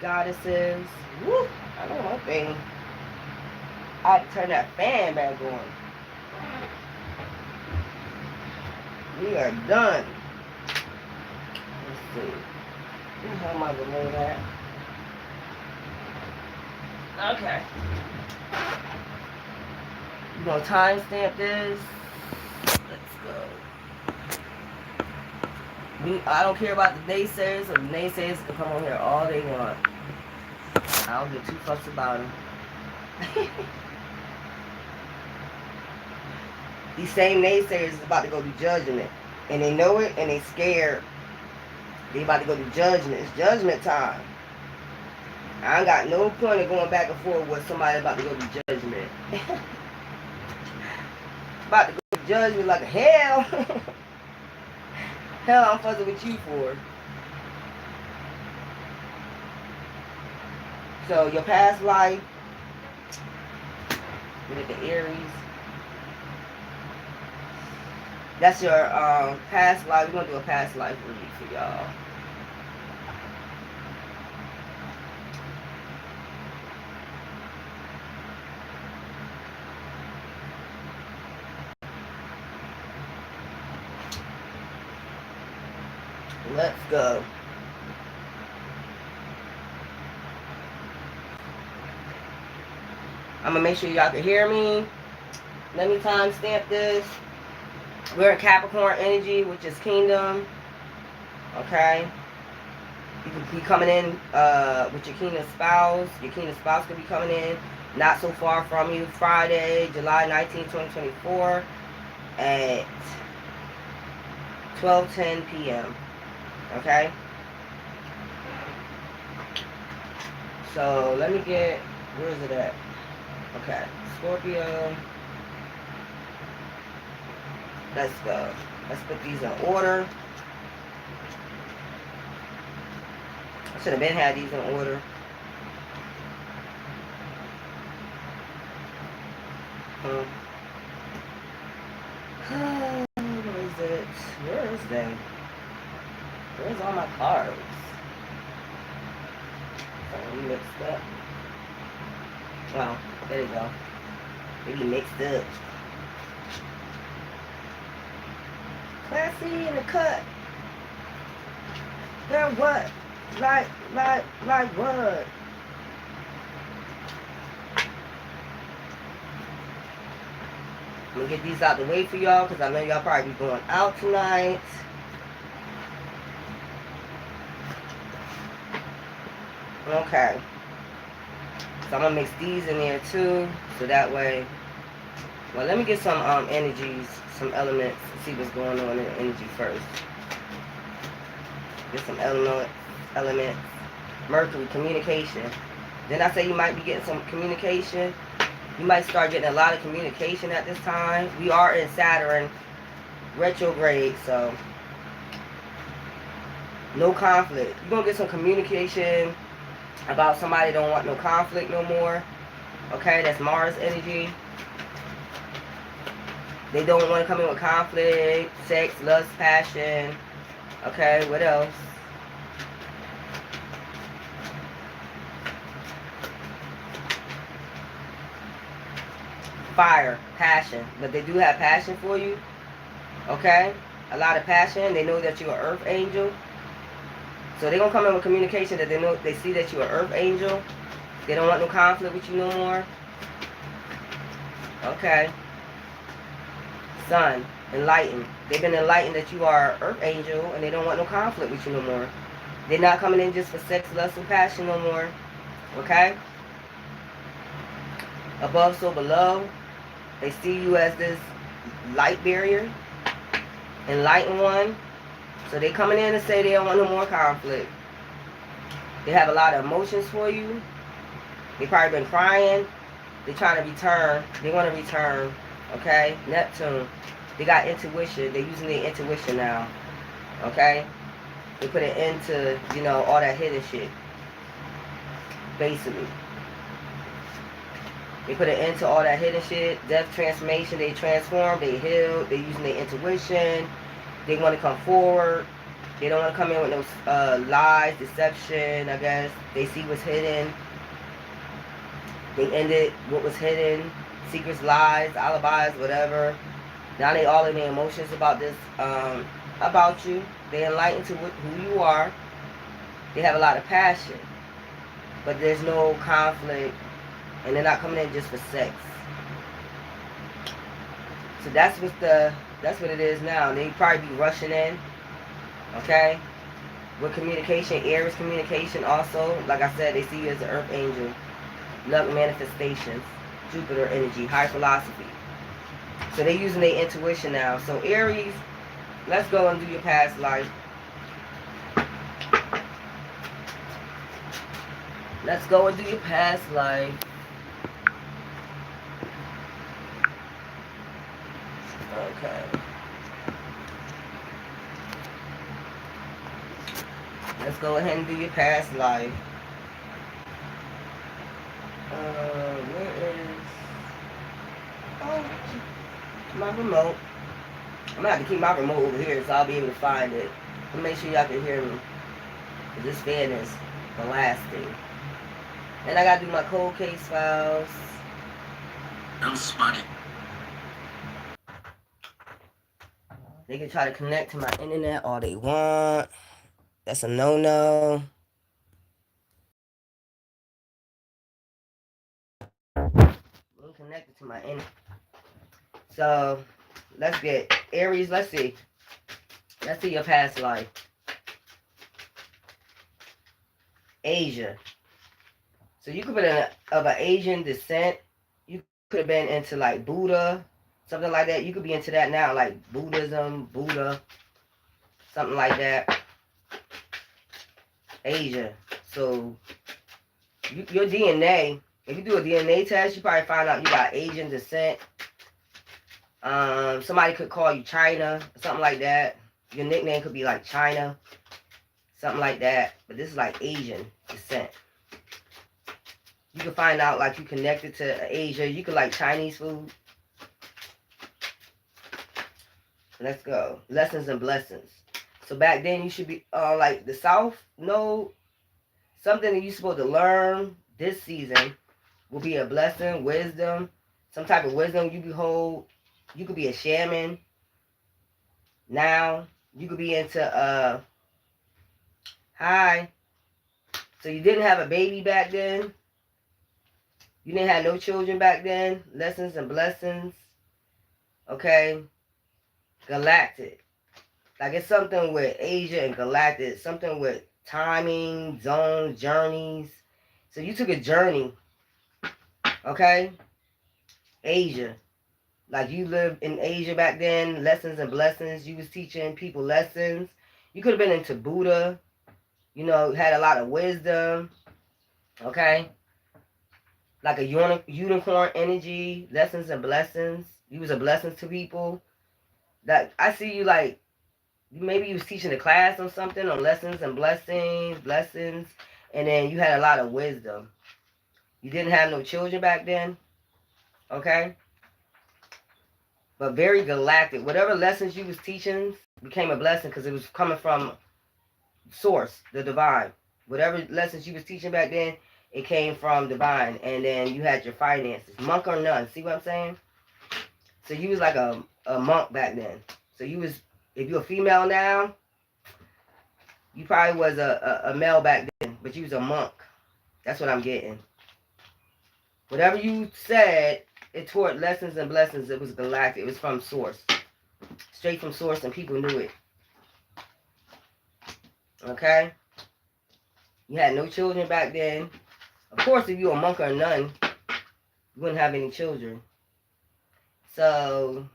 Goddesses. Woo! I know one thing. I had to turn that fan back on. We are done. Let's see. Where the hell am I gonna lay that? Okay. You gonna timestamp this? Let's go. I don't care about the naysayers, or the naysayers can come on here all they want. I don't give two fucks about them. These same naysayers is about to go to judgment. And they know it and they scared. They about to go to judgment. It's judgment time. I ain't got no point of going back and forth with somebody about to go to judgment. About to go to judgment like hell. Hell I'm fussing with you for. So your past life. Look at the Aries. That's your past life. We're going to do a past life read for y'all. Let's go. I'm going to make sure y'all can hear me. Let me timestamp this. We're in Capricorn energy, which is kingdom. Okay. You could be coming in with your kingdom spouse. Your kingdom spouse could be coming in not so far from you. Friday, July 19, 2024 at 12:10 p.m. Okay. So let me get, where is it at? Okay. Scorpio. Let's go. Let's put these in order. I should have been had these in order. Where is it? Where is they? Where's all my cards? Oh, mixed up. Well, there you go. Maybe mixed up. Classy in the cut. They're what? Like what? I'm gonna get these out the way for y'all because I know y'all probably be going out tonight. Okay. So I'm gonna mix these in there too, so that way. Well, let me get some energies, some elements, see what's going on in the energy first. Get some elements. Mercury, communication. Then I say you might be getting some communication. You might start getting a lot of communication at this time. We are in Saturn retrograde, so no conflict. You're gonna get some communication about somebody don't want no conflict no more. Okay, that's Mars energy. They don't want to come in with conflict, sex, lust, passion. Okay, what else? Fire, passion. But they do have passion for you. Okay? A lot of passion. They know that you're an earth angel. So they're going to come in with communication that they know, they see that you're an earth angel. They don't want no conflict with you no more. Okay. Sun, enlightened. They've been enlightened that you are an earth angel and they don't want no conflict with you no more. They're not coming in just for sex, lust, and passion no more. Okay? Above, so below. They see you as this light barrier. Enlightened one. So they coming in to say they don't want no more conflict. They have a lot of emotions for you. They probably been crying. They trying to return. They want to return. Okay? Neptune. They got intuition. They're using their intuition now. Okay? They put it into, you know, all that hidden shit. Basically. They put it into all that hidden shit. Death, transformation. They transform. They heal. They using their intuition. They want to come forward. They don't want to come in with no lies, deception, I guess. They see what's hidden. They ended what was hidden. Secrets, lies, alibis, whatever. Now they all in their emotions about this, about you. They enlightened to who you are. They have a lot of passion. But there's no conflict. And they're not coming in just for sex. So that's what it is now. They probably be rushing in. Okay? With communication, Aries communication also. Like I said, they see you as an earth angel. Love manifestations. Jupiter energy. High philosophy. So they're using their intuition now. So Aries, let's go and do your past life. Let's go and do your past life. Okay. Let's go ahead and do your past life. Where is... Oh, my remote. I'm going to have to keep my remote over here so I'll be able to find it. But make sure y'all can hear me. This fan is blasting. And I got to do my cold case files. No spotted. They can try to connect to my internet all they want. That's a no-no. I'm connected to my internet. So, let's get Aries. Let's see. Let's see your past life. Asia. So you could be of an Asian descent. You could have been into like Buddha, something like that. You could be into that now, like Buddhism, Buddha, something like that. Asia. So your DNA, if you do a DNA test, you probably find out you got Asian descent. Somebody could call you China, something like that. Your nickname could be like China, something like that. But this is like Asian descent. You can find out like you connected to Asia. You could like Chinese food. Let's go. Lessons and blessings. So back then you should be like the South. No, something that you're supposed to learn this season will be a blessing, wisdom, some type of wisdom you behold. You could be a shaman. Now you could be into hi. So you didn't have a baby back then. You didn't have no children back then. Lessons and blessings. Okay. Galactic. Like it's something with Asia and galactic. Something with timing, zones, journeys. So you took a journey. Okay. Asia. Like you lived in Asia back then. Lessons and blessings. You was teaching people lessons. You could have been into Buddha. You know, had a lot of wisdom. Okay. Like a unicorn energy. Lessons and blessings. You was a blessing to people. That I see you like maybe you was teaching a class on something on lessons and blessings, and then you had a lot of wisdom. You didn't have no children back then, okay? But very galactic. Whatever lessons you was teaching became a blessing because it was coming from source, the divine. Whatever lessons you was teaching back then, it came from divine. And then you had your finances. Monk or nun. See what I'm saying? So you was like a monk back then. So you was, if you're a female now, you probably was a male back then, but you was a monk. That's what I'm getting. Whatever you said, it toward lessons and blessings. It was galactic. It was from source. Straight from source, and people knew it. Okay? You had no children back then. Of course, if you were a monk or a nun, you wouldn't have any children. So,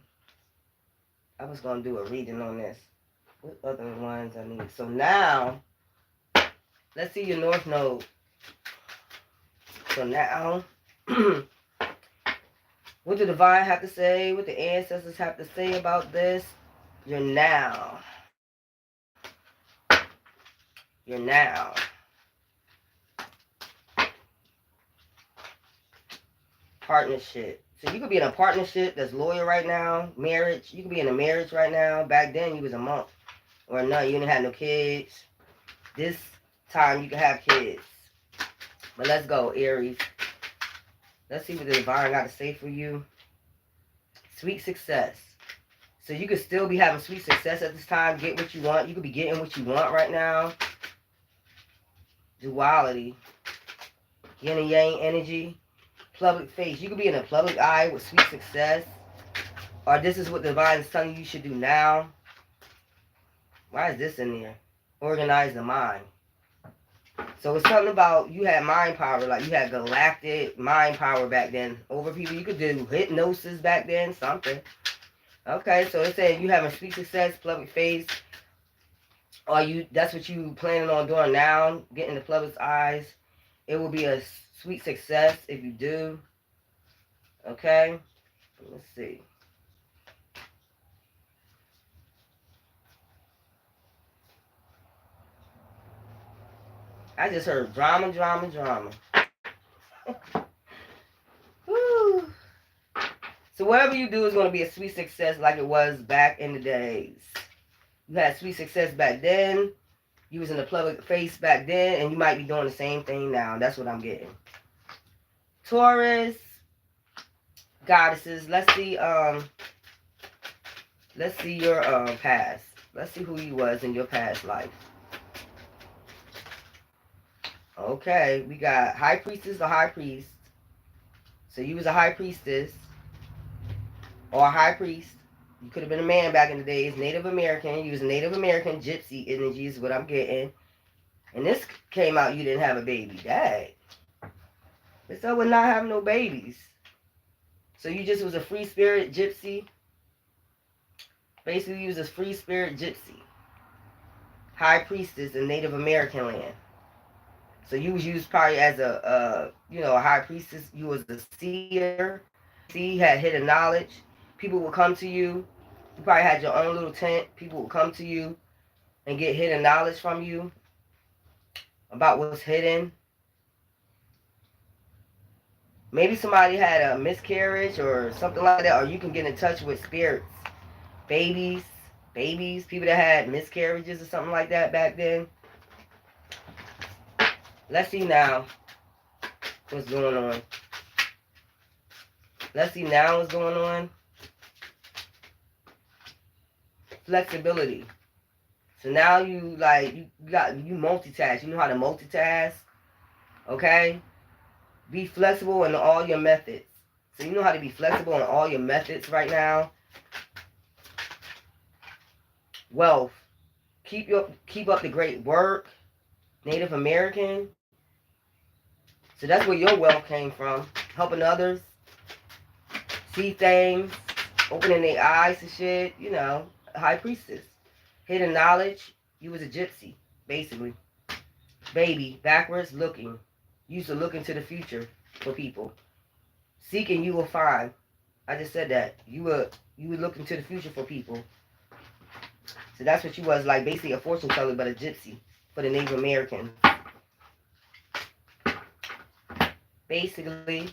I was going to do a reading on this. What other ones I need? So now, let's see your North Node. So now, what the divine have to say? What the ancestors have to say about this? You're now. You're now. Partnership. So you could be in a partnership that's loyal right now. Marriage. You could be in a marriage right now. Back then, you was a monk. or none. You didn't have no kids. This time you can have kids. But let's go, Aries. Let's see what the divine got to say for you. Sweet success. So you could still be having sweet success at this time. Get what you want. You could be getting what you want right now. Duality. Yin and yang energy. Public face. You could be in a public eye with sweet success. Or this is what the divine is telling you should do now. Why is this in there? Organize the mind. So it's something about you had mind power, like you had galactic mind power back then over people. You could do hypnosis back then, something. Okay, so it's saying you having sweet success, public face. Or that's what you planning on doing now, getting the public's eyes. It will be a sweet success if you do. Okay, let's see. I just heard drama, drama, drama. Woo. So whatever you do is going to be a sweet success like it was back in the days. You had sweet success back then. You was in the public face back then, and you might be doing the same thing now. That's what I'm getting. Taurus, goddesses. Let's see your past. Let's see who you was in your past life. Okay, we got high priestess or high priest. So you was a high priestess or a high priest. You could have been a man back in the days. Native American. You was a Native American gypsy energy is what I'm getting. And this came out you didn't have a baby. Dang. It's up with not having no babies. So you just was a free spirit gypsy. Basically, you was a free spirit gypsy. High priestess in Native American land. So you was used probably as a high priestess. You was a seer. See, had hidden knowledge. People would come to you. You probably had your own little tent. People would come to you and get hidden knowledge from you about what's hidden. Maybe somebody had a miscarriage or something like that, or you can get in touch with spirits. Babies, people that had miscarriages or something like that back then. Let's see now what's going on. Let's see now what's going on. Flexibility. So now you multitask. You know how to multitask. Okay? Be flexible in all your methods. So you know how to be flexible in all your methods right now. Wealth. Keep up the great work. Native American. So that's where your wealth came from. Helping others. See things. Opening their eyes to shit. You know. High priestess. Hidden knowledge. You was a gypsy. Basically. Baby. Backwards looking. You used to look into the future for people. Seeking you will find. I just said that. You would look into the future for people. So that's what you was, like basically a fortune teller, but a gypsy for the Native Americans. Basically,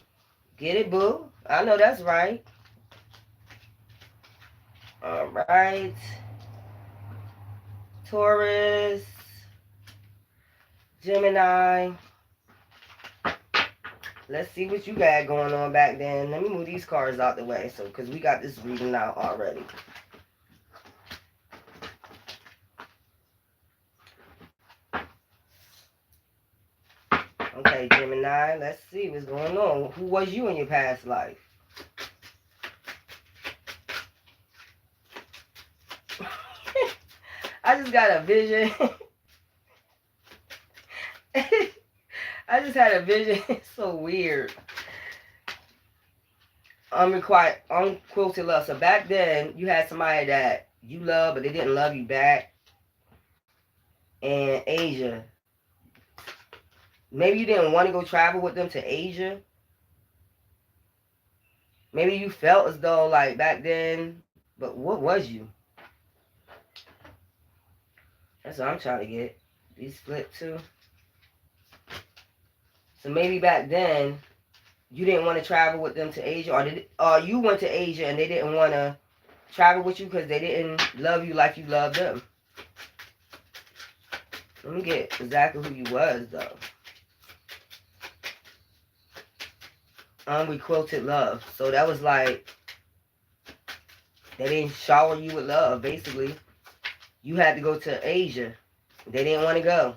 get it, boo? I know that's right. All right. Taurus, Gemini. Let's see what you got going on back then. Let me move these cards out the way, because we got this reading out already. Okay, Gemini, let's see what's going on. Who was you in your past life? I just got a vision. I just had a vision. It's so weird. Unquoted love. So back then, you had somebody that you love, but they didn't love you back. And Asia. Maybe you didn't want to go travel with them to Asia. Maybe you felt as though, like, back then, but what was you? That's what I'm trying to get. These flip too. So maybe back then, you didn't want to travel with them to Asia, or you went to Asia and they didn't want to travel with you because they didn't love you like you loved them. Let me get exactly who you was, though. Unrequited love. So that was like, they didn't shower you with love, basically. You had to go to Asia. They didn't want to go.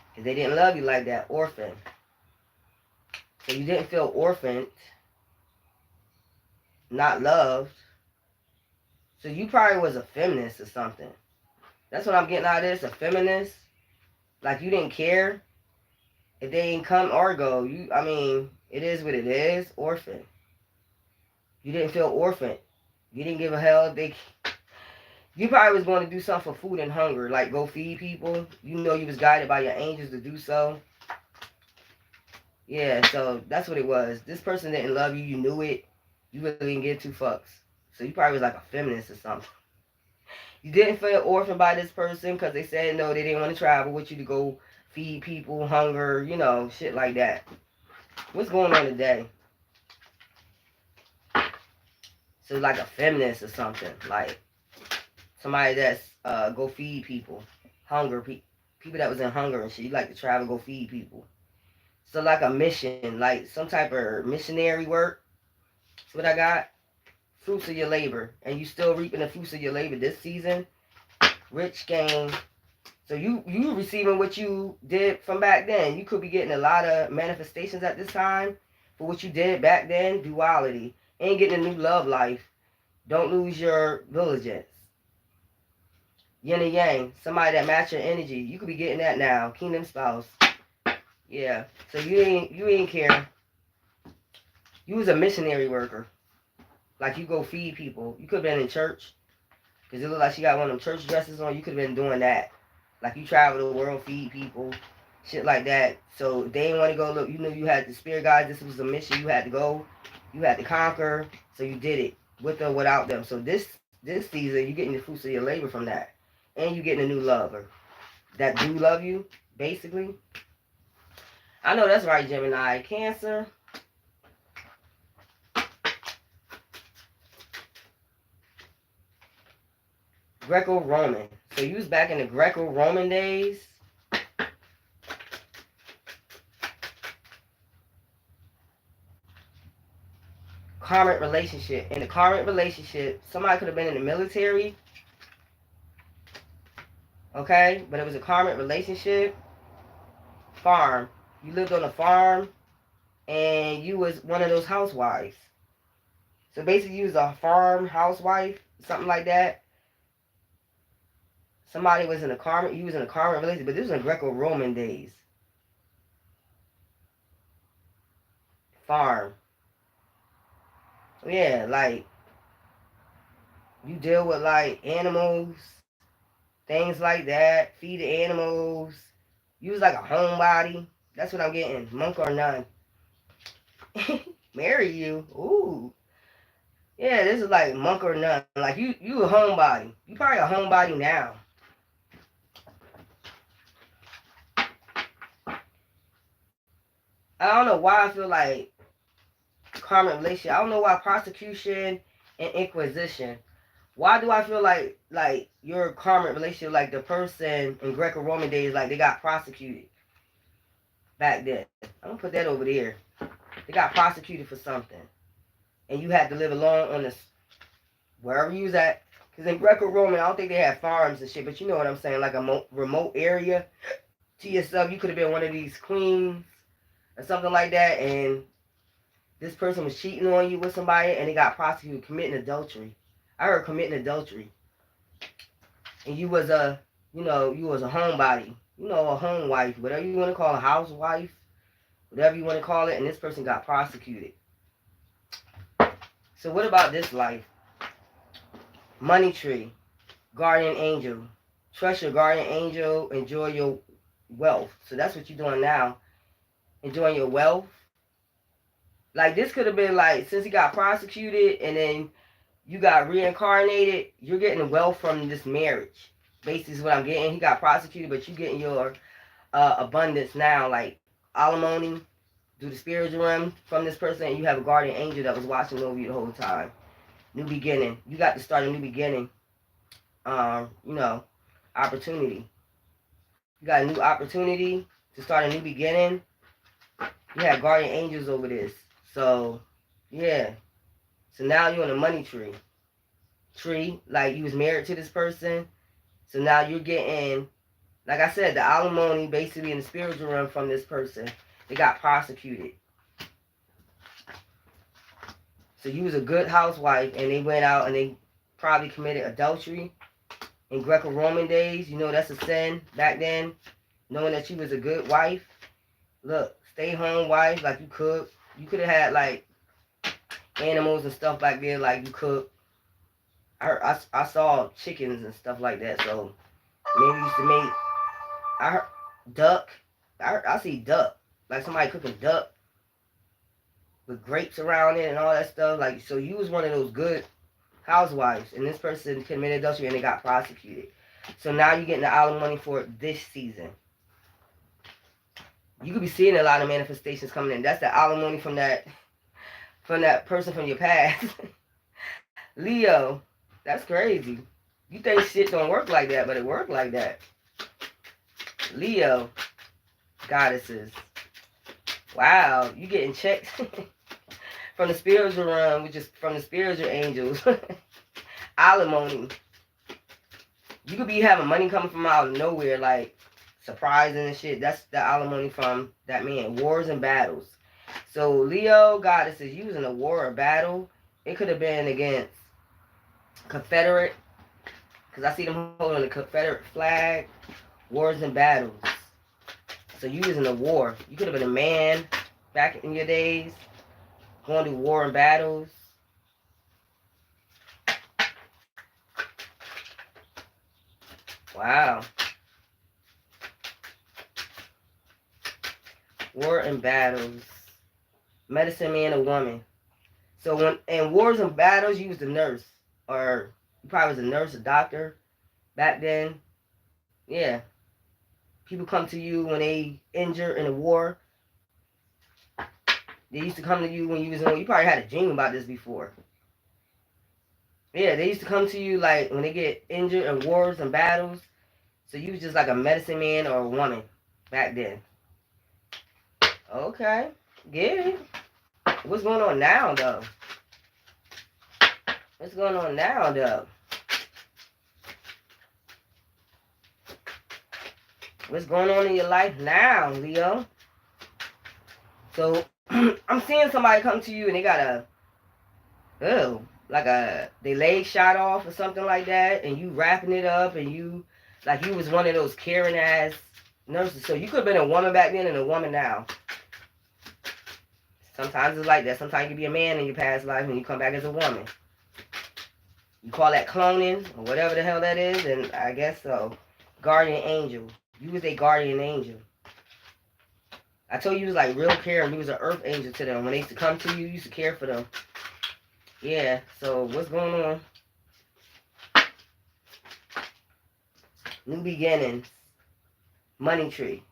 Because they didn't love you like that, orphan. So you didn't feel orphaned, not loved. So you probably was a feminist or something. That's what I'm getting out of this, a feminist. Like you didn't care if they didn't come or go. I mean, it is what it is, orphan. You didn't feel orphaned. You didn't give a hell if they... You probably was going to do something for food and hunger, like go feed people. You know you was guided by your angels to do so. Yeah, so that's what it was. This person didn't love you. You knew it. You really didn't give two fucks. So you probably was like a feminist or something. You didn't feel orphaned by this person because they said no, they didn't want to travel with you to go feed people, hunger, you know, shit like that. What's going on today? So like a feminist or something. Like somebody that's go feed people. Hunger, people that was in hunger and shit. You like to travel, go feed people. So like a mission, like some type of missionary work. That's what I got. Fruits of your labor. And you still reaping the fruits of your labor this season. Rich game. So you receiving what you did from back then. You could be getting a lot of manifestations at this time for what you did back then. Duality. Ain't getting a new love life. Don't lose your diligence. Yin and yang. Somebody that match your energy. You could be getting that now. Kingdom spouse. Yeah. So you ain't care. You was a missionary worker. Like you go feed people. You could have been in church. Because it looked like she got one of them church dresses on. You could have been doing that. Like you travel the world, feed people. Shit like that. So they didn't want to go look. You knew you had the spirit guides. This was a mission. You had to go. You had to conquer. So you did it. With or without them. So this season, you're getting the fruits of your labor from that. And you're getting a new lover. That do love you. Basically. I know that's right, Gemini. Cancer. Greco-Roman. So you was back in the Greco-Roman days. Karmic relationship. In the karmic relationship, somebody could have been in the military. Okay? But it was a karmic relationship. Farm. You lived on a farm. And you was one of those housewives. So basically you was a farm housewife. Something like that. Somebody was in a karmic. You was in a karmic relationship. But this was in Greco-Roman days. Farm. Yeah, like you deal with like animals, things like that, feed the animals. You was like a homebody. That's what I'm getting. Monk or none. Marry you. Ooh. Yeah, this is like monk or none. Like you a homebody. You probably a homebody now. I don't know why I feel like karmic relationship. I don't know why prosecution and inquisition. Why do I feel like your karmic relationship, like the person in Greco-Roman days, like they got prosecuted back then? I'm gonna put that over there. They got prosecuted for something, and you had to live alone on this wherever you was at. Because in Greco-Roman, I don't think they had farms and shit, but you know what I'm saying, like a remote area to yourself. You could have been one of these queens or something like that, and this person was cheating on you with somebody, and they got prosecuted committing adultery. I heard committing adultery. And you was a, you was a homebody. A home wife, whatever you want to call a housewife, whatever you want to call it, and this person got prosecuted. So what about this life? Money tree, guardian angel. Trust your guardian angel, enjoy your wealth. So that's what you're doing now. Enjoying your wealth. Like this could have been like, since he got prosecuted and then you got reincarnated, you're getting wealth from this marriage. Basically is what I'm getting. He got prosecuted, but you're getting your abundance now, like alimony through the spiritual realm from this person, and you have a guardian angel that was watching over you the whole time. New beginning. You got to start a new beginning. you know, opportunity. You got a new opportunity to start a new beginning. You have guardian angels over this. So, yeah. So now you're on a money tree. Like you was married to this person. So now you're getting, like I said, the alimony basically in the spiritual realm from this person. They got prosecuted. So you was a good housewife and they went out and they probably committed adultery in Greco-Roman days. You know that's a sin back then. Knowing that you was a good wife. Look, stay home wife, like you cook. You could have had like animals and stuff back there, like you cook. I saw chickens and stuff like that, so maybe used to make. I heard duck. I see duck, like somebody cooking duck with grapes around it and all that stuff. Like, so you was one of those good housewives, and this person committed adultery and they got prosecuted. So now you're getting the alimony for this season. You could be seeing a lot of manifestations coming in. That's the alimony from that person from your past. Leo, that's crazy. You think shit don't work like that, but it worked like that. Leo, goddesses. Wow, you getting checks from the spiritual realm, which is from the spiritual angels. Alimony. You could be having money coming from out of nowhere, like surprising and shit. That's the alimony from that man. Wars and battles. So Leo, goddesses, you was in a war or battle. It could have been against Confederate, because I see them holding the Confederate flag. Wars and battles. So you was in a war. You could have been a man back in your days, going to war and battles. Wow. War and battles. Medicine man or woman. So when in wars and battles, you was a nurse. Or you probably was a nurse, a doctor back then. Yeah. People come to you when they injure in a war. They used to come to you when you was in. You probably had a dream about this before. Yeah, they used to come to you like when they get injured in wars and battles. So you was just like a medicine man or a woman back then. Okay, get it. What's going on now, though? What's going on now, though? What's going on in your life now, Leo? So, I'm seeing somebody come to you and they got they leg shot off or something like that, and you wrapping it up, and you, like you was one of those caring ass nurses. So you could have been a woman back then and a woman now. Sometimes it's like that. Sometimes you can be a man in your past life and you come back as a woman. You call that cloning or whatever the hell that is, and I guess so. Guardian angel. You was a guardian angel. I told you was like real caring. You was an earth angel to them. When they used to come to you, you used to care for them. Yeah, so what's going on? New beginnings. Money tree.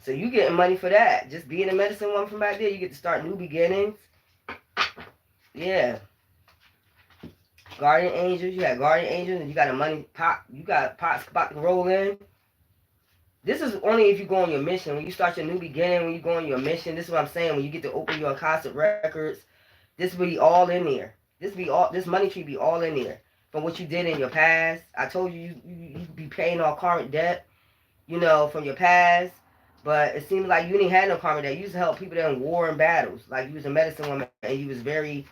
So you getting money for that. Just being a medicine woman from back there, you get to start new beginnings. Yeah. Guardian angels. You got guardian angels and you got a money pot. You got pots about to roll in. This is only if you go on your mission. When you start your new beginning, when you go on your mission, this is what I'm saying. When you get to open your Akashic records, this will be all in there. This money tree be all in there. From what you did in your past. I told you you be paying all current debt, you know, from your past. But it seems like you didn't have no karma debt. You used to help people that in war and battles. Like you was a medicine woman and you was very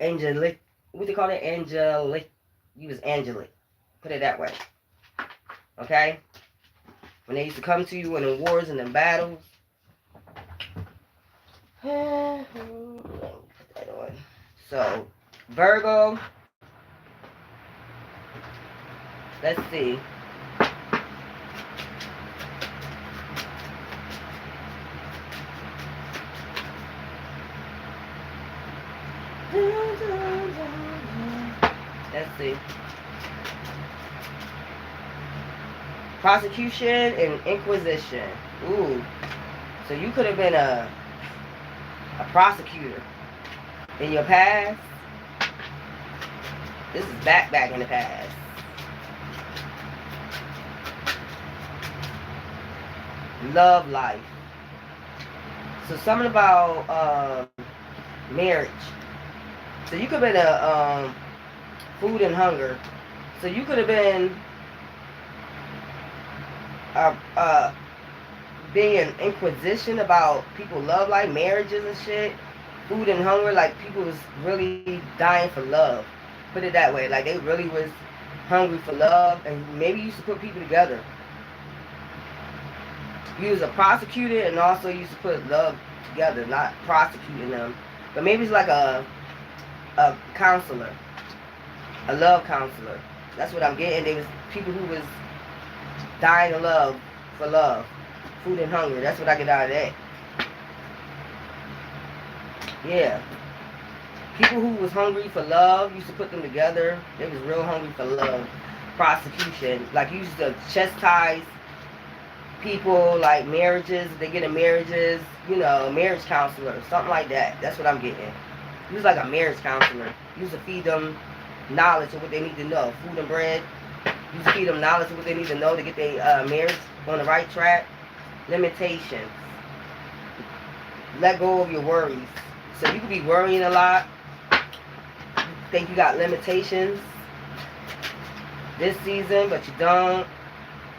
angelic. What they call it? Angelic. You was angelic. Put it that way. Okay? When they used to come to you in the wars and the battles. Put that on. So, Virgo. Let's see. Let's see. Prosecution and inquisition. Ooh. So you could have been a prosecutor in your past. This is back in the past. love life. So something about marriage. So you could have been a food and hunger. So you could have been being inquisition about people love life, marriages and shit. Food and hunger, like people was really dying for love. Put it that way, like they really was hungry for love, and maybe you used to put people together. You was a prosecutor and also used to put love together, not prosecuting them. But maybe it's like a counselor, a love counselor. That's what I'm getting. There was people who was dying of love for love, food and hunger. That's what I get out of that. Yeah. People who was hungry for love used to put them together. They was real hungry for love. Prosecution, like used to chastise people, like marriages. They get in marriages, you know, marriage counselor, something like that. That's what I'm getting. He was like a marriage counselor. He used to feed them knowledge of what they need to know, food and bread. He used to feed them knowledge of what they need to know to get their marriage on the right track. Limitations. Let go of your worries. So you could be worrying a lot. Think you got limitations this season, but you don't.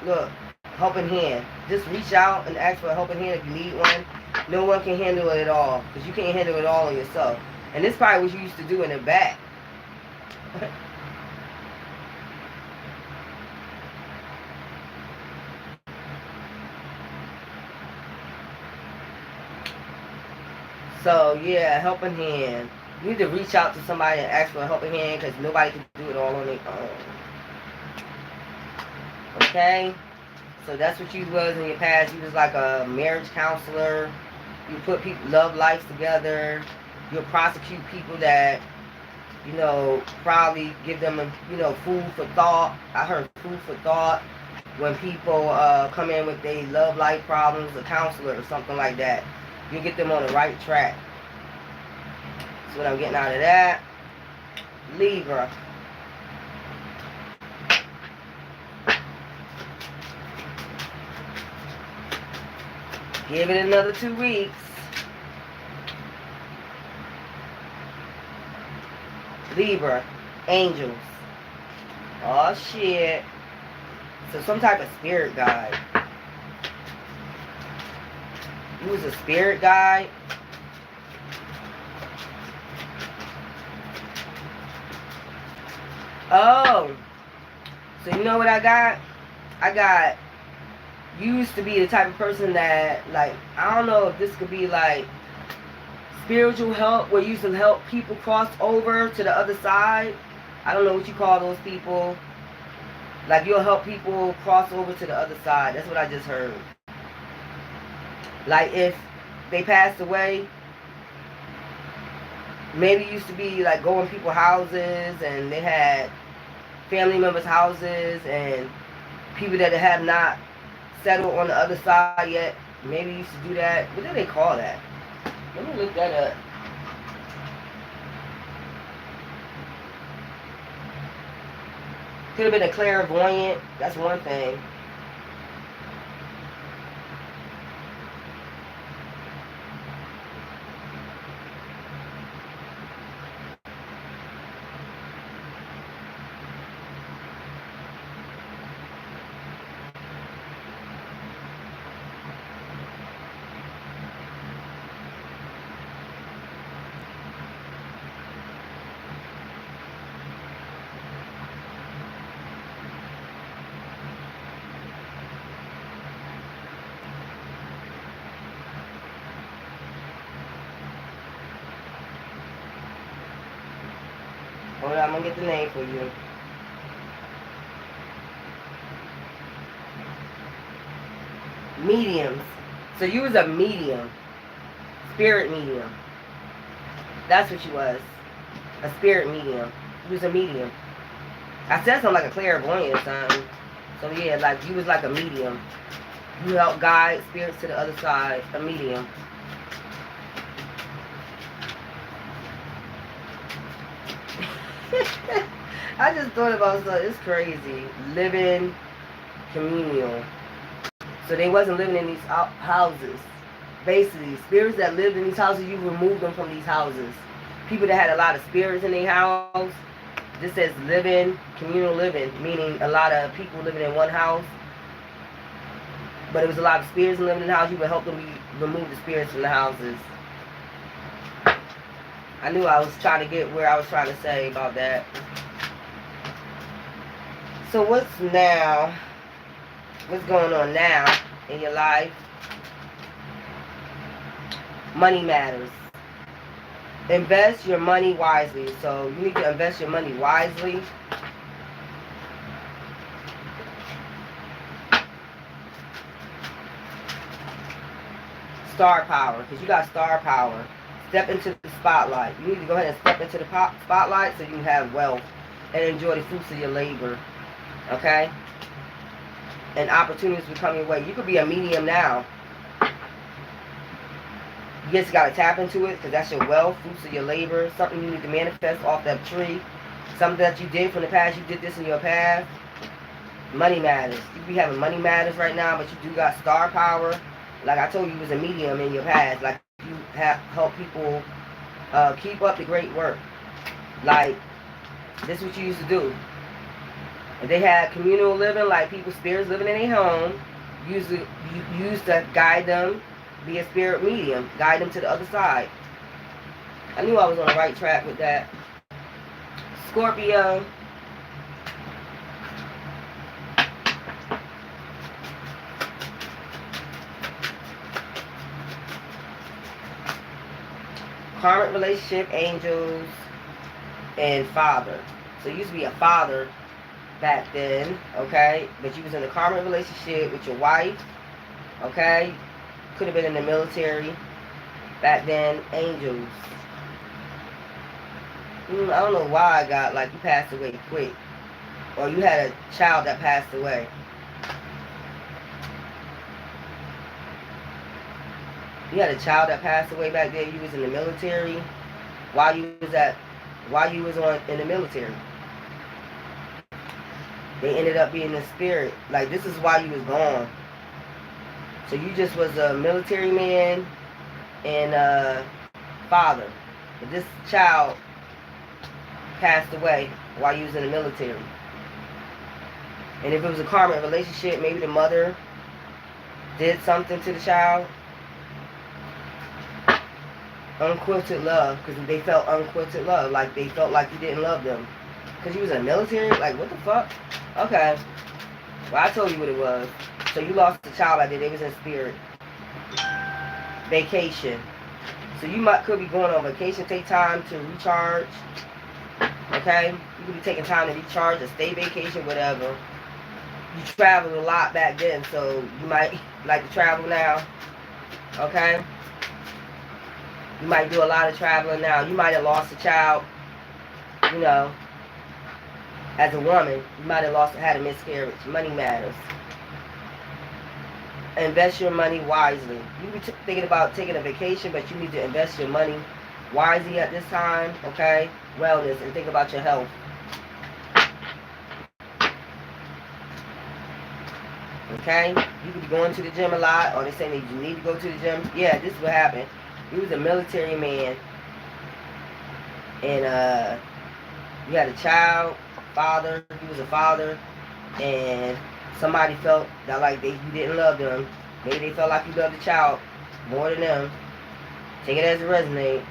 Look, helping hand. Just reach out and ask for a helping hand if you need one. No one can handle it all, because you can't handle it all on yourself. And this is probably what you used to do in the back. So yeah, helping hand. You need to reach out to somebody and ask for a helping hand, because nobody can do it all on their own. Okay? So that's what you was in your past. You was like a marriage counselor. You put people love lives together. You'll prosecute people that, you know, probably give them, food for thought. I heard food for thought. When people come in with their love life problems, a counselor or something like that, you get them on the right track. That's what I'm getting out of that. Libra. Give it another 2 weeks. Libra. Angels. Oh shit. So some type of spirit guide. You was a spirit guide. Oh. So you know what I got? I got, you used to be the type of person that, like, I don't know if this could be like spiritual help, where you used to help people cross over to the other side. I don't know what you call those people. Like, you'll help people cross over to the other side. That's what I just heard. Like, if they passed away, maybe it used to be like going to people's houses, and they had family members' houses, and people that have not settled on the other side yet. Maybe you used to do that. What do they call that? Let me look that up. Could have been a clairvoyant. That's one thing. Hold on, I'm gonna get the name for you. Mediums. So you was a medium. Spirit medium. That's what you was. A spirit medium. You was a medium. I said something like a clairvoyant or something. So yeah, like you was like a medium. You help guide spirits to the other side. A medium. I just thought about something. It's crazy. Living communal. So they wasn't living in these houses. Basically, spirits that lived in these houses, you removed them from these houses. People that had a lot of spirits in their house, this says living, communal living, meaning a lot of people living in one house. But it was a lot of spirits living in the house. You would help them remove the spirits from the houses. I knew I was trying to get where I was trying to say about that. So what's now? What's going on now in your life? Money matters. Invest your money wisely. So you need to invest your money wisely. Star power, because you got star power. Step into the spotlight. You need to go ahead and step into the spotlight so you can have wealth and enjoy the fruits of your labor. Okay? And opportunities will come your way. You could be a medium now. You just got to tap into it because that's your wealth, fruits of your labor, something you need to manifest off that tree, something that you did from the past. You did this in your past. Money matters. You could be having money matters right now, but you do got star power. Like I told you, was a medium in your past. Like you have helped people keep up the great work. Like this is what you used to do. And they had communal living, like people, spirits living in their home. You used to guide them, be a spirit medium, guide them to the other side. I knew I was on the right track with that. Scorpio. Karmic relationship, angels, and father. So you used to be a father back then, okay? But you was in a karmic relationship with your wife, okay? Could have been in the military back then. Angels. I don't know why I got like you passed away quick, or you had a child that passed away. You had a child that passed away back then. You was in the military while you was in the military. They ended up being the spirit. Like this is why you was gone. So you just was a military man and father. But this child passed away while you was in the military. And if it was a karmic relationship, maybe the mother did something to the child. Unquilted love, because they felt unquilted love, like they felt like you didn't love them because you was in the military. Like what the fuck? Okay, well I told you what it was. So you lost the child like that. They was in spirit. Vacation. So you could be going on vacation. Take time to recharge. Okay, you could be taking time to recharge, a stay vacation, whatever. You traveled a lot back then, so you might like to travel now. Okay. You might do a lot of traveling now. You might have lost a child, you know, as a woman. You might have had a miscarriage. Money matters. Invest your money wisely. You be thinking about taking a vacation, but you need to invest your money wisely at this time, okay? Wellness, and think about your health. Okay? You could be going to the gym a lot, or they saying that you need to go to the gym. Yeah, this is what happened. He was a military man, and you had a child, father. He was a father, and somebody felt that like you didn't love them. Maybe they felt like you loved the child more than them. Take it as it resonates.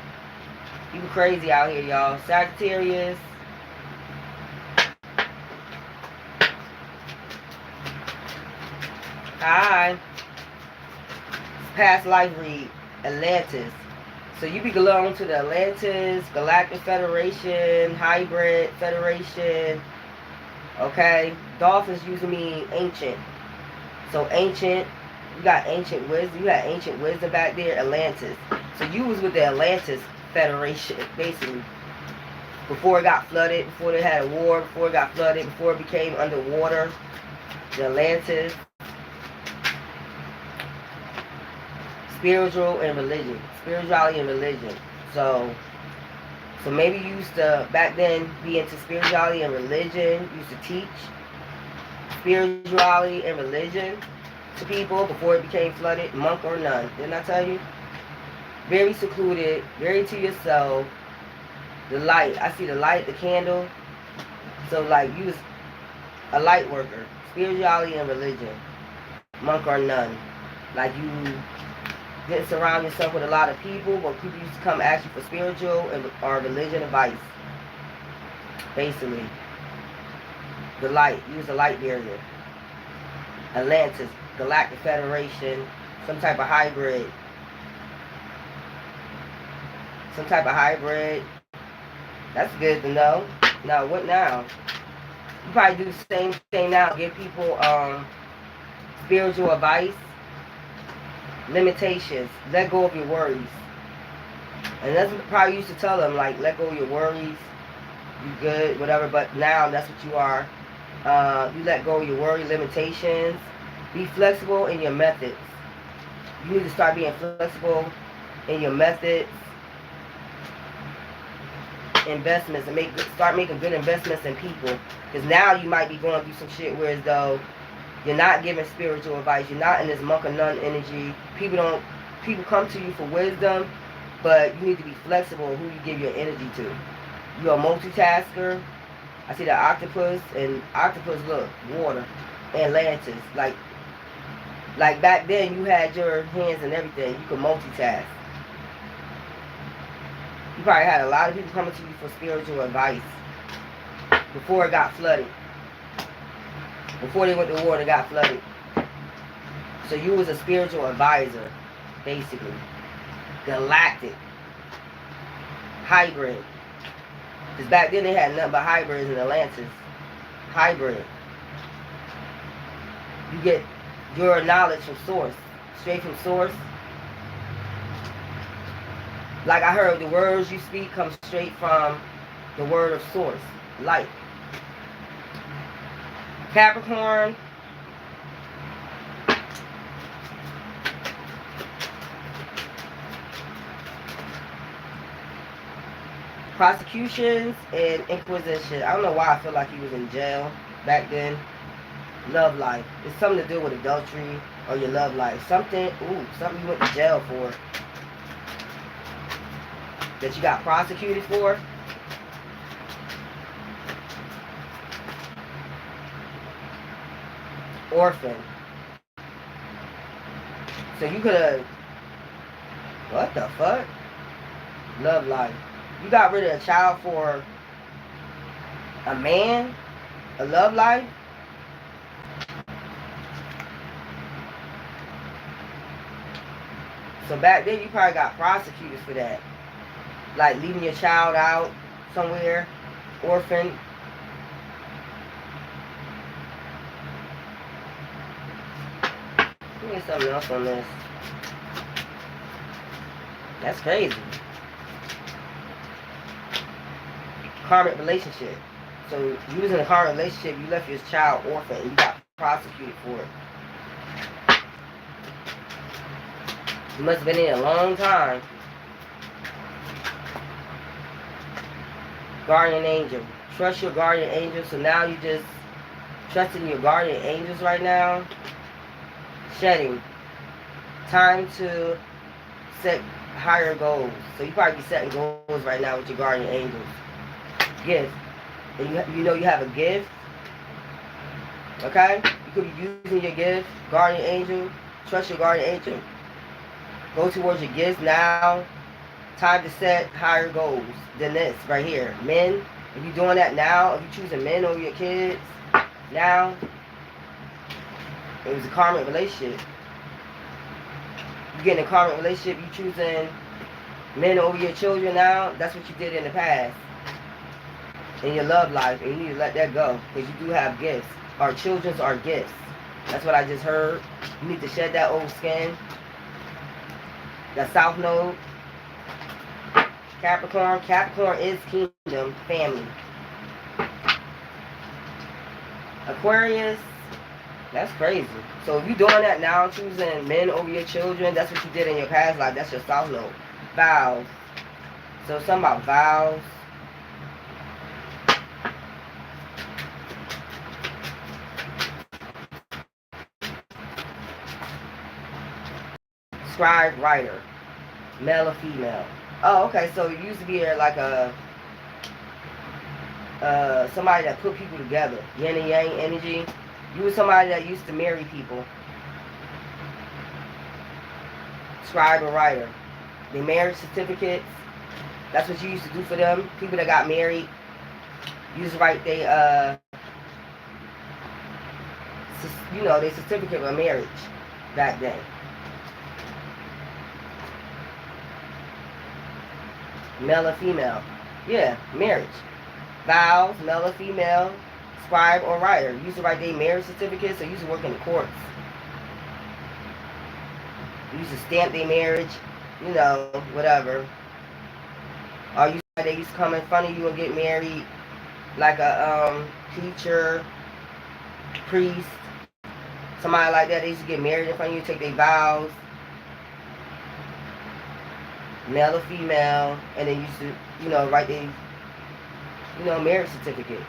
People crazy out here, y'all. Sagittarius. Hi. Past life read. Atlantis. So you belong to the Atlantis, Galactic Federation, Hybrid Federation. Okay? Dolphins usually mean ancient. So ancient, you got ancient wisdom. You had ancient wisdom back there, Atlantis. So you was with the Atlantis Federation, basically. Before it got flooded, before they had a war, before it got flooded, before it became underwater. The Atlantis. Spiritual and religion. Spirituality and religion. So maybe you used to, back then, be into spirituality and religion. You used to teach spirituality and religion. to people before it became flooded, monk or nun. Didn't I tell you? Very secluded, very to yourself. The light, I see the light, the candle. So like you was a light worker, spirituality and religion, monk or nun. Like you didn't surround yourself with a lot of people, but people used to come ask you for spiritual or religion advice. Basically, the light, you was a light barrier. Atlantis, Galactic Federation, some type of hybrid. Some type of hybrid. That's good to know. Now, what now? You probably do the same thing now. Give people spiritual advice. Limitations. Let go of your worries. And that's probably used to tell them, like, let go of your worries. You good, whatever. But now that's what you are. You let go of your worry, limitations. Be flexible in your methods. You need to start being flexible in your methods. Investments, and start making good investments in people. Because now you might be going through some shit where as though you're not giving spiritual advice. You're not in this monk or nun energy. People come to you for wisdom, but you need to be flexible in who you give your energy to. You're a multitasker. I see the octopus, and octopus, look, water, Atlantis. Like back then, you had your hands and everything. You could multitask. You probably had a lot of people coming to you for spiritual advice before it got flooded. Before they went to war, it got flooded. So you was a spiritual advisor, basically. Galactic. Hybrid. Because back then they had nothing but hybrids in Atlantis. Hybrid. You get your knowledge from source. Straight from source. Like I heard, the words you speak come straight from the word of source. Light. Capricorn. Prosecutions and inquisition. I don't know why I feel like he was in jail back then. Love life. It's something to do with adultery or your love life. Something you went to jail for. That you got prosecuted for. Orphan. So you could have... What the fuck? Love life. You got rid of a child for a man? A love life? So back then you probably got prosecuted for that. Like leaving your child out somewhere. Orphan. Give me something else on this. That's crazy. Karmic relationship. So you was in a karmic relationship, you left your child orphan, and you got prosecuted for it. You must have been in a long time. Guardian angel. Trust your guardian angel. So now you just trusting your guardian angels right now. Shedding. Time to set higher goals. So you probably be setting goals right now with your guardian angels. Gift. And you know you have a gift. Okay? You could be using your gift. Guardian angel. Trust your guardian angel. Go towards your gifts now. Time to set higher goals than this right here. Men, if you're doing that now, if you're choosing men over your kids, now, it was a karmic relationship. You get in a karmic relationship, you choosing men over your children now, that's what you did in the past. In your love life, and you need to let that go, because you do have gifts. Our children's are gifts. That's what I just heard. You need to shed that old skin. That South Node. Capricorn. Capricorn is kingdom, family. Aquarius. That's crazy. So if you're doing that now, choosing men over your children, that's what you did in your past life. That's your South Node. Vows. So something about vows. scribe writer, male or female. Oh, okay. So it used to be like a somebody that put people together, yin and yang energy. You were somebody that used to marry people. Scribe or writer. Their marriage certificates. That's what you used to do for them. People that got married. You used to write their their certificate of marriage back then. Male or female. Yeah, marriage. Vows, male or female, scribe or writer. You used to write their marriage certificates, so you used to work in the courts. You used to stamp their marriage, whatever. Or they used to come in front of you and get married, like a teacher, priest, somebody like that. They used to get married in front of you, take their vows, male or female, and they used to, write their, marriage certificate.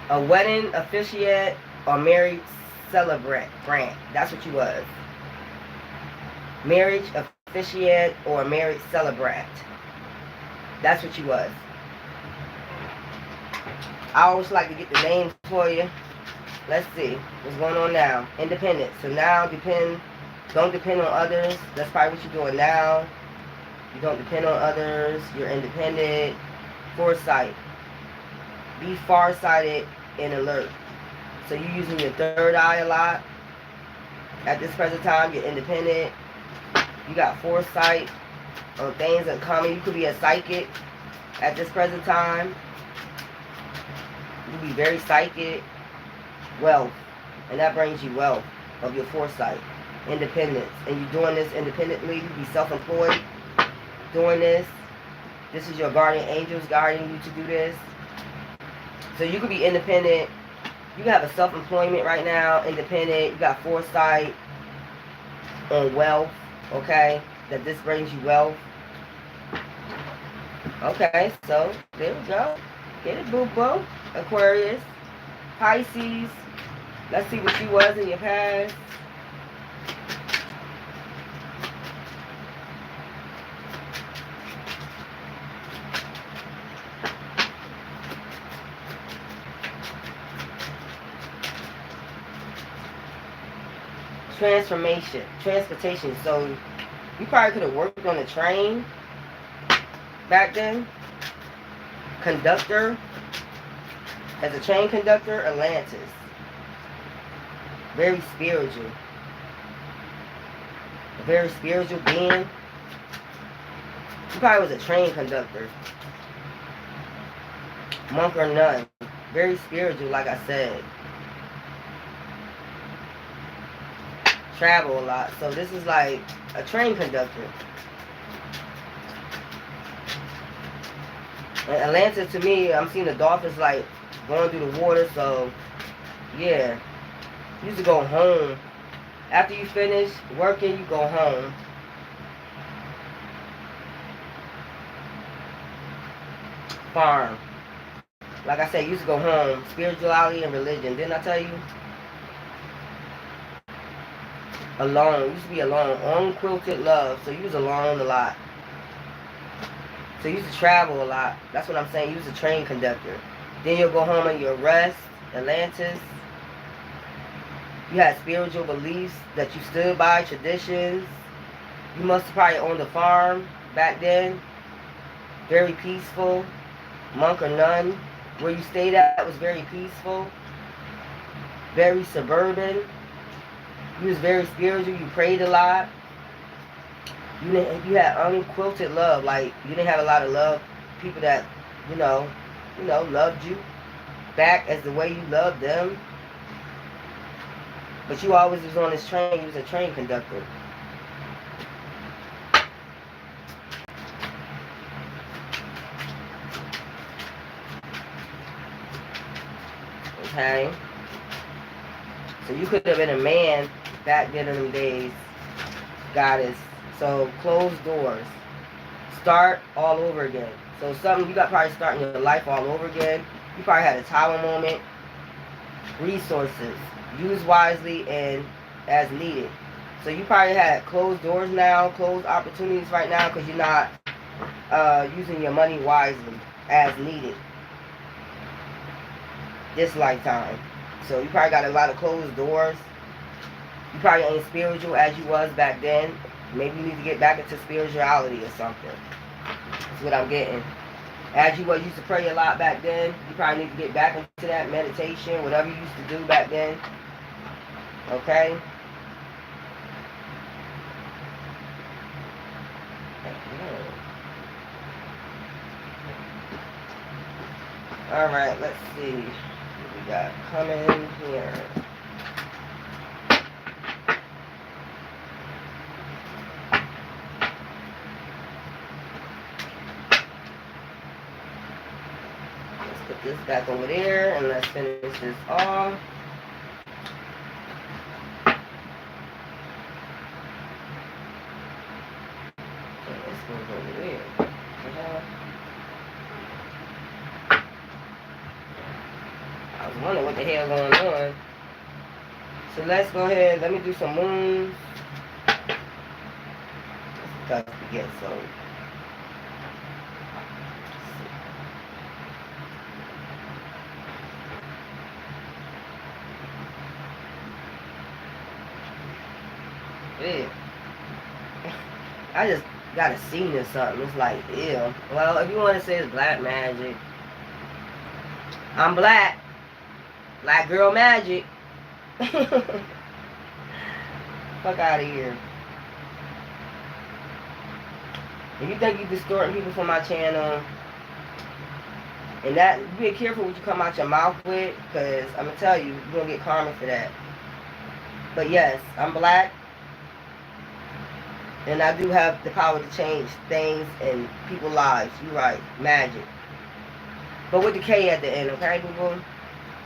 A wedding officiant or marriage celebrant. That's what you was. Marriage officiant or marriage celebrant. That's what you was. I always like to get the names for you. Let's see what's going on now. Independent. So now don't depend on others. That's probably what you're doing now. You don't depend on others. You're independent. Foresight. Be farsighted and alert. So you're using your third eye a lot. At this present time, you're independent. You got foresight on things that are coming. You could be a psychic at this present time. You could be very psychic. Wealth. And that brings you wealth of your foresight. Independence. And you're doing this independently. You be self-employed doing this. This is your guardian angels guiding you to do this. So you could be independent. You have a self-employment right now, independent. You got foresight on wealth, okay? That this brings you wealth. Okay, so there we go. Get it, boo-boo. Aquarius. Pisces. Let's see what you was in your past. Transportation. So you probably could have worked on a train back then. Conductor. As a train conductor, Atlantis. Very spiritual. A very spiritual being. You probably was a train conductor. Monk or nun. Very spiritual, like I said. Travel a lot. So this is like a train conductor. And Atlantis, to me, I'm seeing the dolphins like going through the water. So yeah, you used to go home after you finish working. You go home. Farm. Like I said, you used to go home. Spirituality and religion. Didn't I tell you? Alone. You used to be alone. Unquilted love. So you was alone a lot. So you used to travel a lot. That's what I'm saying. You was a train conductor. Then you'll go home and you'll rest. Atlantis. You had spiritual beliefs that you stood by. Traditions. You must have probably owned a farm back then. Very peaceful. Monk or nun. Where you stayed at was very peaceful. Very suburban. You was very spiritual. You prayed a lot. You had unquilted love. Like, you didn't have a lot of love. People that, loved you back as the way you loved them. But you always was on this train. You was a train conductor. Okay? So you could have been a man back then in them days, goddess. So closed doors. Start all over again. So something you got probably starting your life all over again. You probably had a tower moment. Resources. Use wisely and as needed. So you probably had closed doors now, closed opportunities right now because you're not using your money wisely as needed this lifetime. So you probably got a lot of closed doors. You probably ain't spiritual as you was back then. Maybe you need to get back into spirituality or something. That's what I'm getting. As you used to pray a lot back then, you probably need to get back into that meditation, whatever you used to do back then. Okay? Alright, let's see what we got coming here. Let's put this back over there and let's finish this off. Okay, let's move over there. I was wondering what the hell going on. So let's go ahead. Let me do some moons. Let's forget so. Yeah. I just got a scene or something. It's like, ew. Well, if you want to say it's black magic, I'm black. Black girl magic. Fuck out of here. If you think you distorting people from my channel, and that, be careful what you come out your mouth with, because I'm going to tell you, you're going to get karma for that. But yes, I'm black. And I do have the power to change things and people's lives. You're right. Magic. But with the K at the end, okay, boo-boo?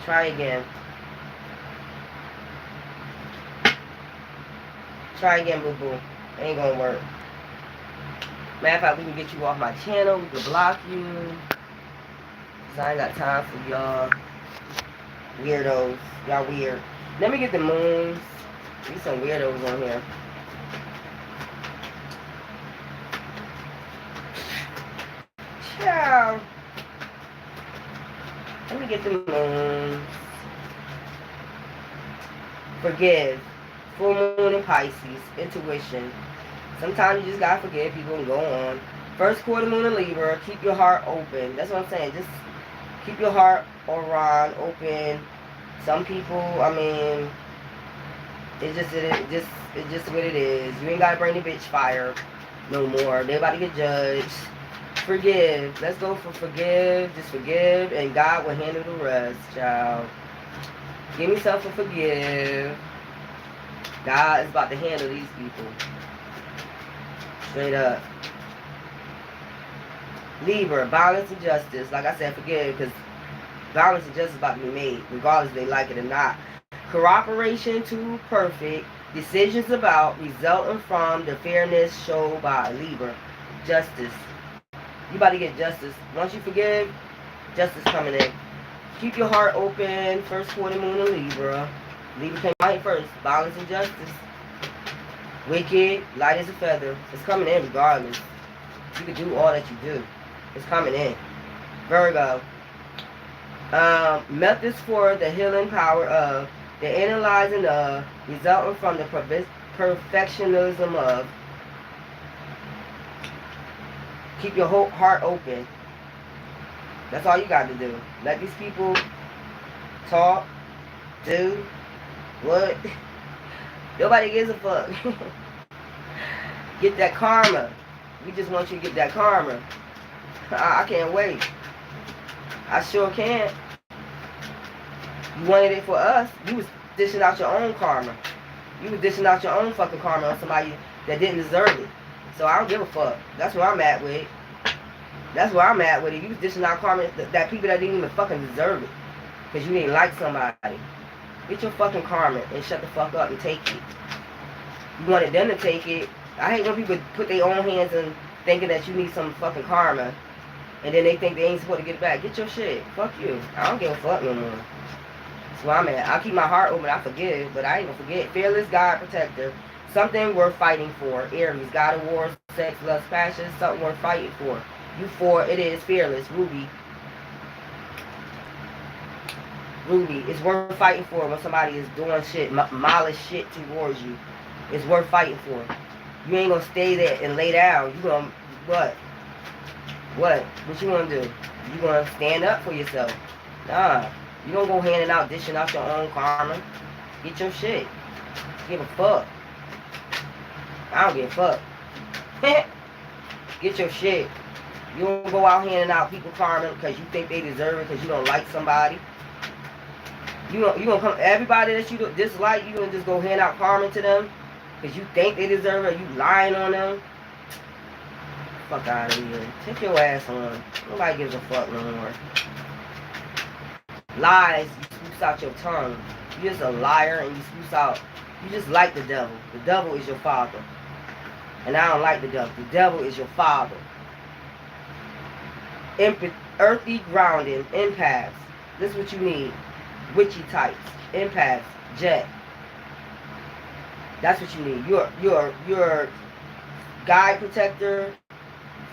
Try again. Try again, boo-boo. Ain't gonna work. Matter of fact, we can get you off my channel. We can block you. Cause I ain't got time for y'all weirdos. Y'all weird. Let me get the moons. There's some weirdos on here. Ciao. Let me get the moons. Forgive. Full moon in Pisces. Intuition. Sometimes you just gotta forgive people and go on. First quarter moon in Libra. Keep your heart open. That's what I'm saying. Just keep your heart around open. Some people, I mean, it's just what it is. You ain't gotta bring the bitch fire no more. They about to get judged. Forgive. Let's go for forgive. Just forgive, and God will handle the rest, child. Give me something to forgive. God is about to handle these people. Straight up. Libra, balance and justice. Like I said, forgive, because balance and justice is about to be made, regardless if they like it or not. Cooperation to perfect. Decisions about resulting from the fairness showed by Libra. Justice. You about to get justice. Once you forgive, justice coming in. Keep your heart open. First quarter moon in Libra. Libra came out first. Balance and justice. Wicked, light as a feather. It's coming in regardless. You can do all that you do. It's coming in. Virgo. Methods for the healing power of, the analyzing of, resulting from the perfectionism of. Keep your whole heart open. That's all you got to do. Let these people talk, do, what. Nobody gives a fuck. Get that karma. We just want you to get that karma. I can't wait. I sure can't. You wanted it for us. You was dishing out your own karma. You was dishing out your own fucking karma on somebody that didn't deserve it. So I don't give a fuck. That's where I'm at with it. That's where I'm at with it. You was dishing out karma that people that didn't even fucking deserve it. because you didn't like somebody. Get your fucking karma and shut the fuck up and take it. You wanted them to take it. I hate when people put their own hands in thinking that you need some fucking karma, and then they think they ain't supposed to get it back. Get your shit. Fuck you. I don't give a fuck no more. That's where I'm at. I keep my heart open. I forgive, but I ain't gonna forget. Fearless God protector. Something worth fighting for. Aries, God of wars, sex, lust, passion. Something worth fighting for. You for it is fearless. Ruby. Ruby. It's worth fighting for when somebody is doing shit, malice shit towards you. It's worth fighting for. You ain't gonna stay there and lay down. You gonna what? What? What you gonna do? You gonna stand up for yourself? Nah. You don't go handing out, dishing out your own karma. Get your shit. Give a fuck. I don't give a fuck. Get your shit. You don't go out handing out people karma because you think they deserve it because you don't like somebody. You gonna come, everybody that you dislike, you gonna just go hand out karma to them because you think they deserve it. You lying on them. Fuck out of here. Take your ass on. Nobody gives a fuck no more. Lies, you spruce out your tongue. You're just a liar and you spruce out. You just like the devil. The devil is your father. And I don't like the devil. The devil is your father. Earthy grounding, empaths. This is what you need. Witchy types, empaths, jet. That's what you need. You're guide protector,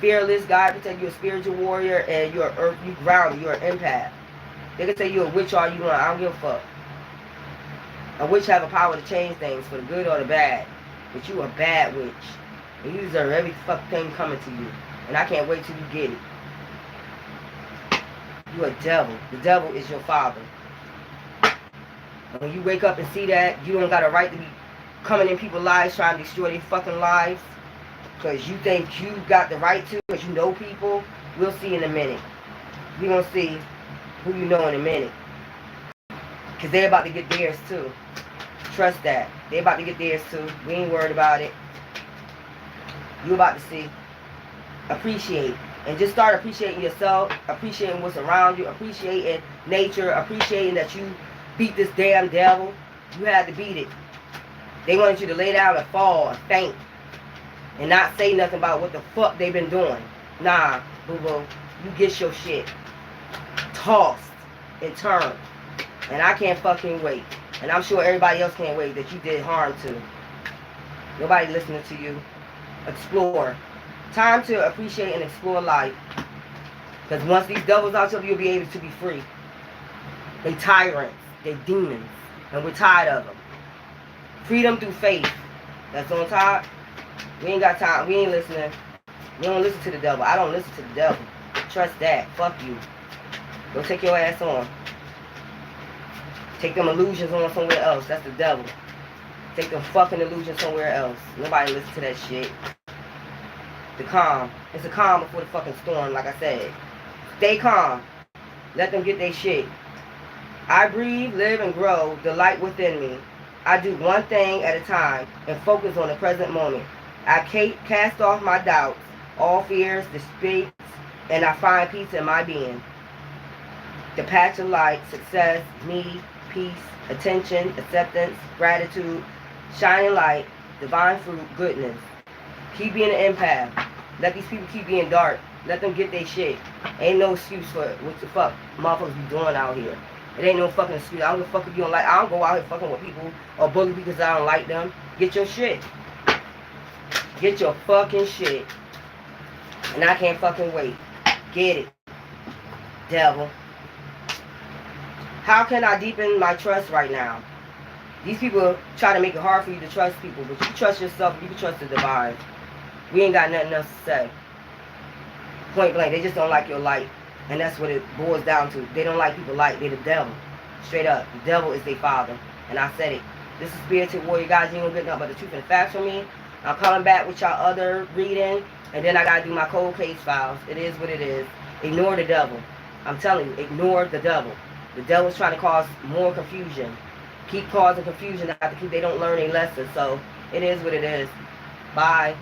fearless guide protector. You're a spiritual warrior, and you're earthy grounded. You're an empath. They can say you're a witch all you want. I don't give a fuck. A witch have a power to change things for the good or the bad. But you a bad witch. And you deserve every fucking thing coming to you. And I can't wait till you get it. You a devil. The devil is your father. And when you wake up and see that, you don't got a right to be coming in people's lives trying to destroy their fucking lives. Because you think you got the right to, because you know people. We'll see in a minute. We're going to see who you know in a minute. Because they're about to get theirs too. Trust that. They're about to get theirs too. We ain't worried about it. You about to see. Appreciate. And just start appreciating yourself. Appreciating what's around you. Appreciating nature. Appreciating that you beat this damn devil. You had to beat it. They wanted you to lay down and fall and faint. And not say nothing about what the fuck they been doing. Nah, boo-boo. You get your shit tossed and turned. And I can't fucking wait. And I'm sure everybody else can't wait that you did harm to. Nobody listening to you. Explore. Time to appreciate and explore life. Because once these devils out there, you'll be able to be free. They tyrants. They demons. And we're tired of them. Freedom through faith. That's on top. We ain't got time. We ain't listening. We don't listen to the devil. I don't listen to the devil. Trust that. Fuck you. Go take your ass on. Take them illusions on somewhere else. That's the devil. Take them fucking illusions somewhere else. Nobody listen to that shit. The calm. It's a calm before the fucking storm, like I said. Stay calm. Let them get their shit. I breathe, live, and grow the light within me. I do one thing at a time and focus on the present moment. I cast off my doubts, all fears, disputes, and I find peace in my being. The patch of light, success, me, peace, attention, acceptance, gratitude, shining light, divine fruit, goodness. Keep being an empath. Let these people keep being dark. Let them get their shit. Ain't no excuse for it. What the fuck motherfuckers be doing out here. It ain't no fucking excuse. I don't give a fuck if you don't like. I don't go out here fucking with people or bully people because I don't like them. Get your shit. Get your fucking shit. And I can't fucking wait. Get it. Devil. How can I deepen my trust right now? These people try to make it hard for you to trust people, but you trust yourself, you can trust the divine. We ain't got nothing else to say. Point blank, they just don't like your light. And that's what it boils down to. They don't like people light, they're the devil. Straight up, the devil is their father. And I said it. This is Spirited Warrior, guys. You ain't gonna get nothing but the truth and the facts from me. I'm coming back with y'all other reading, and then I gotta do my cold case files. It is what it is. Ignore the devil. I'm telling you, ignore the devil. The devil's trying to cause more confusion. Keep causing confusion after they don't learn a lesson. So it is what it is. Bye.